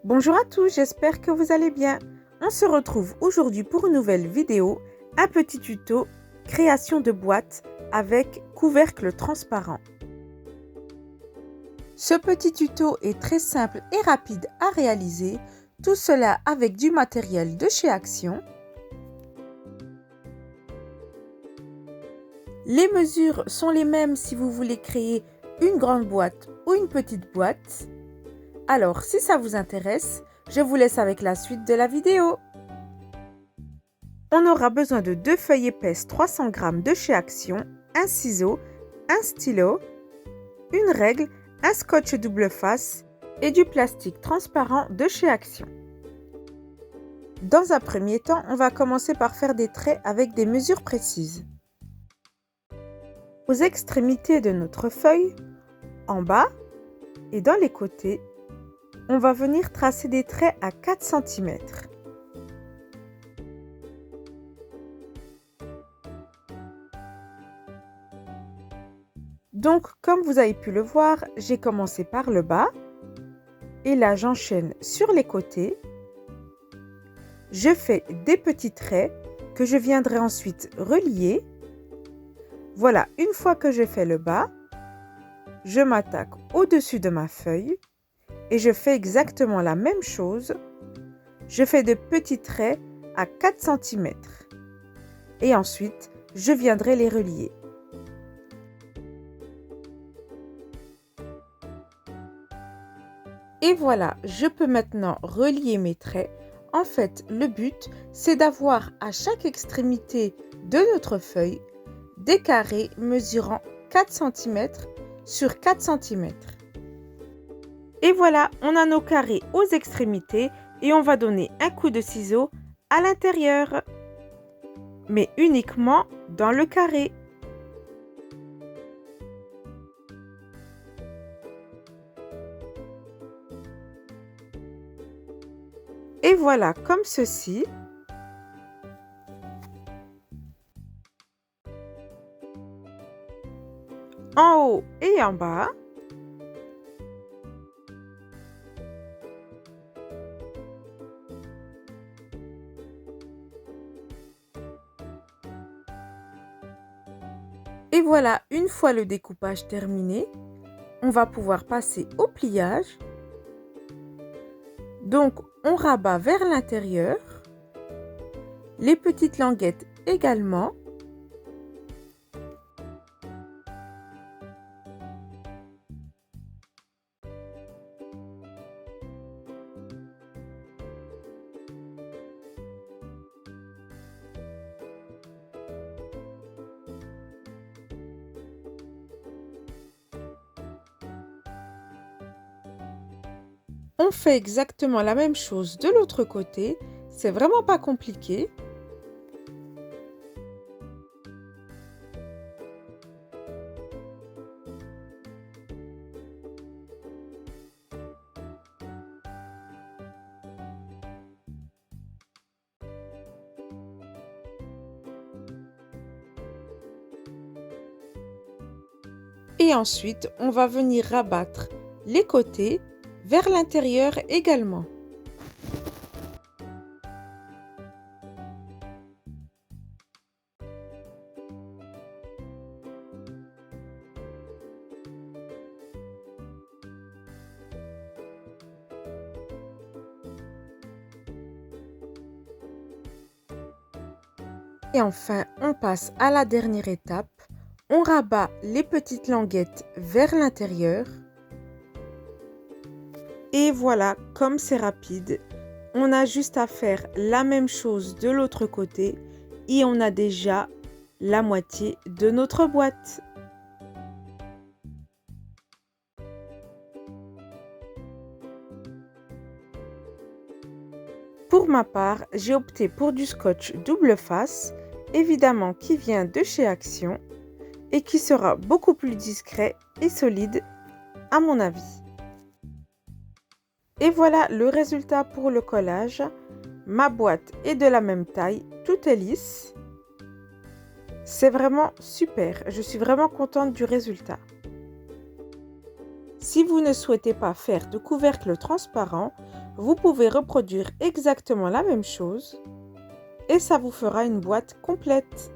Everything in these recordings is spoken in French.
Bonjour à tous, j'espère que vous allez bien. On se retrouve aujourd'hui pour une nouvelle vidéo, un petit tuto création de boîte avec couvercle transparent. Ce petit tuto est très simple et rapide à réaliser, tout cela avec du matériel de chez Action. Les mesures sont les mêmes si vous voulez créer une grande boîte ou une petite boîte. Alors, si ça vous intéresse, je vous laisse avec la suite de la vidéo. On aura besoin de 2 feuilles épaisses 300 g de chez Action, un ciseau, un stylo, une règle, un scotch double face et du plastique transparent de chez Action. Dans un premier temps, on va commencer par faire des traits avec des mesures précises. Aux extrémités de notre feuille, en bas et dans les côtés, on va venir tracer des traits à 4 cm. Donc, comme vous avez pu le voir, j'ai commencé par le bas. Et là, j'enchaîne sur les côtés. Je fais des petits traits que je viendrai ensuite relier. Voilà, une fois que j'ai fait le bas, je m'attaque au-dessus de ma feuille et je fais exactement la même chose. Je fais de petits traits à 4 cm et ensuite, je viendrai les relier. Et voilà, je peux maintenant relier mes traits. En fait, le but, c'est d'avoir à chaque extrémité de notre feuille des carrés mesurant 4 cm sur 4 cm. Et voilà, on a nos carrés aux extrémités et on va donner un coup de ciseau à l'intérieur, mais uniquement dans le carré. Et voilà, comme ceci. En haut et en bas. Et voilà, une fois le découpage terminé, on va pouvoir passer au pliage. Donc, on rabat vers l'intérieur, les petites languettes également. On fait exactement la même chose de l'autre côté, c'est vraiment pas compliqué. Et ensuite, on va venir rabattre les côtés vers l'intérieur également. Et enfin, on passe à la dernière étape. On rabat les petites languettes vers l'intérieur. Et voilà, comme c'est rapide, on a juste à faire la même chose de l'autre côté et on a déjà la moitié de notre boîte. Pour ma part, j'ai opté pour du scotch double face, évidemment qui vient de chez Action et qui sera beaucoup plus discret et solide à mon avis. Et voilà le résultat pour le collage. Ma boîte est de la même taille, tout est lisse. C'est vraiment super, je suis vraiment contente du résultat. Si vous ne souhaitez pas faire de couvercle transparent, vous pouvez reproduire exactement la même chose et ça vous fera une boîte complète.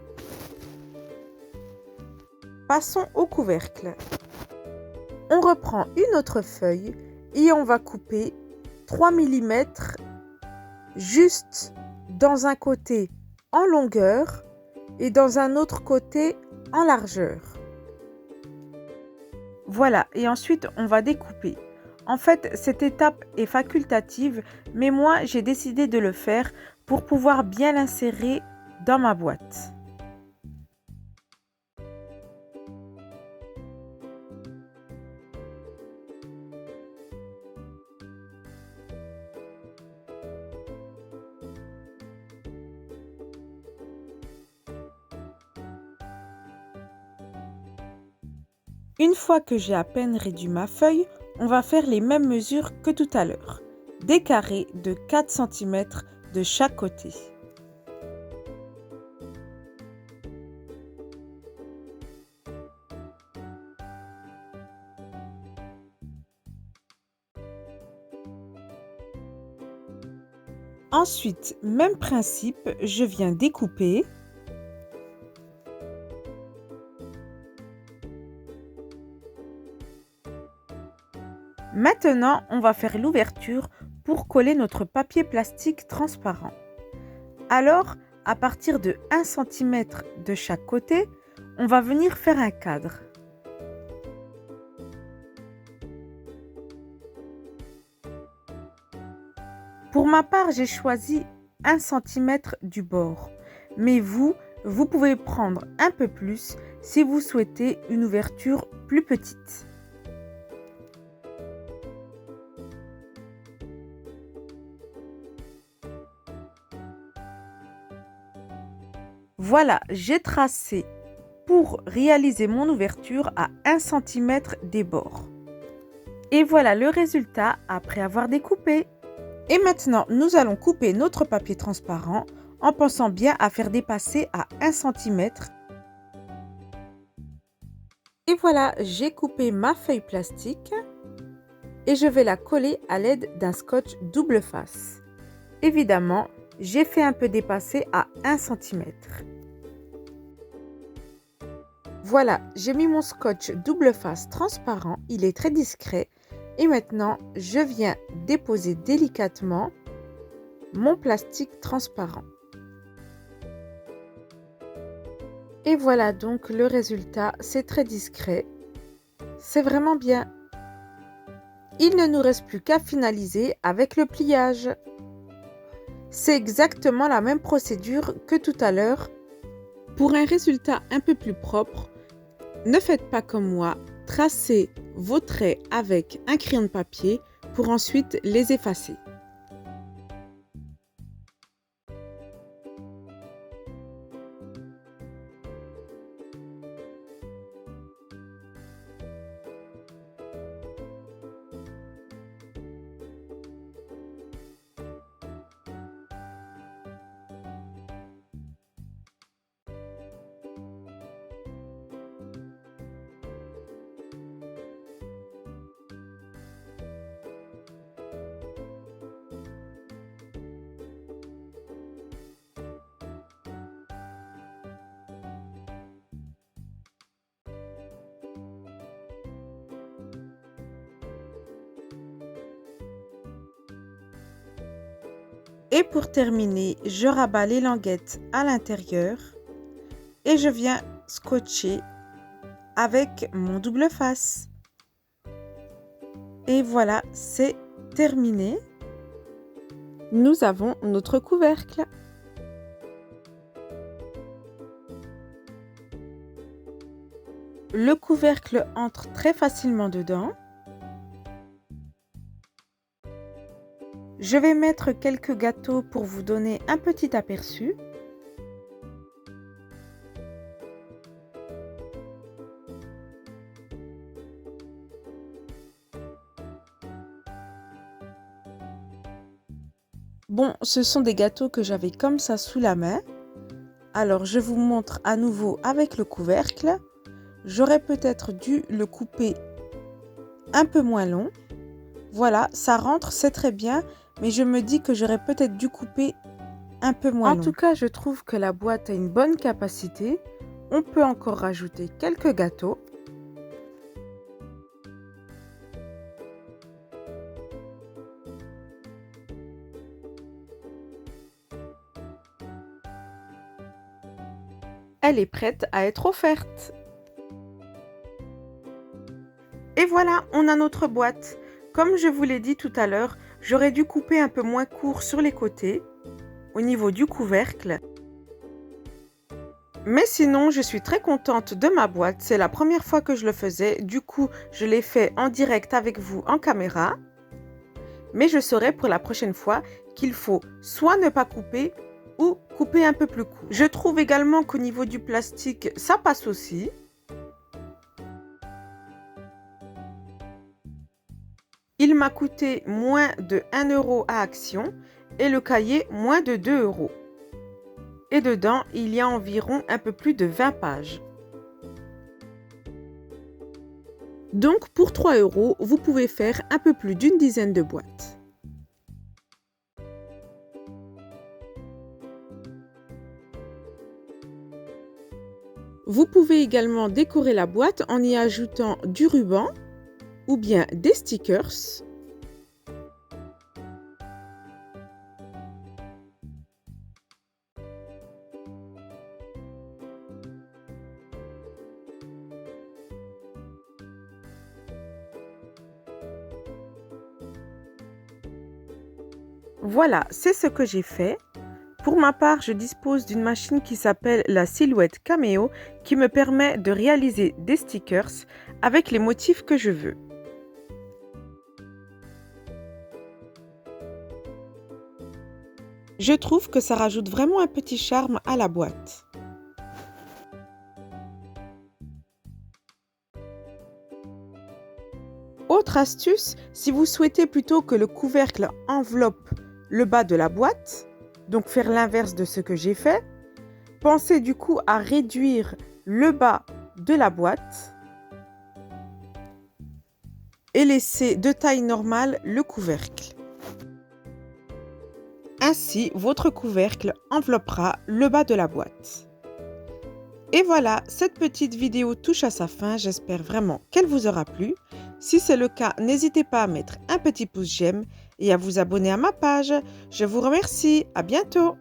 Passons au couvercle. On reprend une autre feuille et on va couper 3 mm juste dans un côté en longueur et dans un autre côté en largeur. Voilà, et ensuite on va découper. En fait, cette étape est facultative, mais moi j'ai décidé de le faire pour pouvoir bien l'insérer dans ma boîte. Une fois que j'ai à peine réduit ma feuille, on va faire les mêmes mesures que tout à l'heure. Des carrés de 4 cm de chaque côté. Ensuite, même principe, je viens découper. Maintenant, on va faire l'ouverture pour coller notre papier plastique transparent. Alors, à partir de 1 cm de chaque côté, on va venir faire un cadre. Pour ma part, j'ai choisi 1 cm du bord, mais vous pouvez prendre un peu plus si vous souhaitez une ouverture plus petite. Voilà, j'ai tracé pour réaliser mon ouverture à 1 cm des bords. Et voilà le résultat après avoir découpé. Et maintenant, nous allons couper notre papier transparent en pensant bien à faire dépasser à 1 cm. Et voilà, j'ai coupé ma feuille plastique et je vais la coller à l'aide d'un scotch double face. Évidemment, j'ai fait un peu dépasser à 1 cm. Voilà, j'ai mis mon scotch double face transparent, il est très discret. Et maintenant, je viens déposer délicatement mon plastique transparent. Et voilà donc le résultat, c'est très discret. C'est vraiment bien. Il ne nous reste plus qu'à finaliser avec le pliage. C'est exactement la même procédure que tout à l'heure. Pour un résultat un peu plus propre, ne faites pas comme moi, tracez vos traits avec un crayon de papier pour ensuite les effacer. Et pour terminer, je rabats les languettes à l'intérieur et je viens scotcher avec mon double face. Et voilà, c'est terminé. Nous avons notre couvercle. Le couvercle entre très facilement dedans. Je vais mettre quelques gâteaux pour vous donner un petit aperçu. Bon, ce sont des gâteaux que j'avais comme ça sous la main. Alors, je vous montre à nouveau avec le couvercle. J'aurais peut-être dû le couper un peu moins long. Voilà, ça rentre, c'est très bien, mais je me dis que j'aurais peut-être dû couper un peu moins long. En tout cas, je trouve que la boîte a une bonne capacité. On peut encore rajouter quelques gâteaux. Elle est prête à être offerte. Et voilà, on a notre boîte. Comme je vous l'ai dit tout à l'heure, j'aurais dû couper un peu moins court sur les côtés, au niveau du couvercle. Mais sinon, je suis très contente de ma boîte. C'est la première fois que je le faisais. Du coup, je l'ai fait en direct avec vous en caméra. Mais je saurai pour la prochaine fois qu'il faut soit ne pas couper ou couper un peu plus court. Je trouve également qu'au niveau du plastique, ça passe aussi. Il m'a coûté moins de 1 € à Action et le cahier moins de 2 €. Et dedans, il y a environ un peu plus de 20 pages. Donc pour 3 €, vous pouvez faire un peu plus d'une dizaine de boîtes. Vous pouvez également décorer la boîte en y ajoutant du ruban ou bien des stickers. Voilà, c'est ce que j'ai fait. Pour ma part, je dispose d'une machine qui s'appelle la Silhouette Cameo qui me permet de réaliser des stickers avec les motifs que je veux. Je trouve que ça rajoute vraiment un petit charme à la boîte. Autre astuce, si vous souhaitez plutôt que le couvercle enveloppe le bas de la boîte, donc faire l'inverse de ce que j'ai fait, pensez du coup à réduire le bas de la boîte et laisser de taille normale le couvercle. Ainsi, votre couvercle enveloppera le bas de la boîte. Et voilà, cette petite vidéo touche à sa fin. J'espère vraiment qu'elle vous aura plu. Si c'est le cas, n'hésitez pas à mettre un petit pouce j'aime et à vous abonner à ma page. Je vous remercie. À bientôt.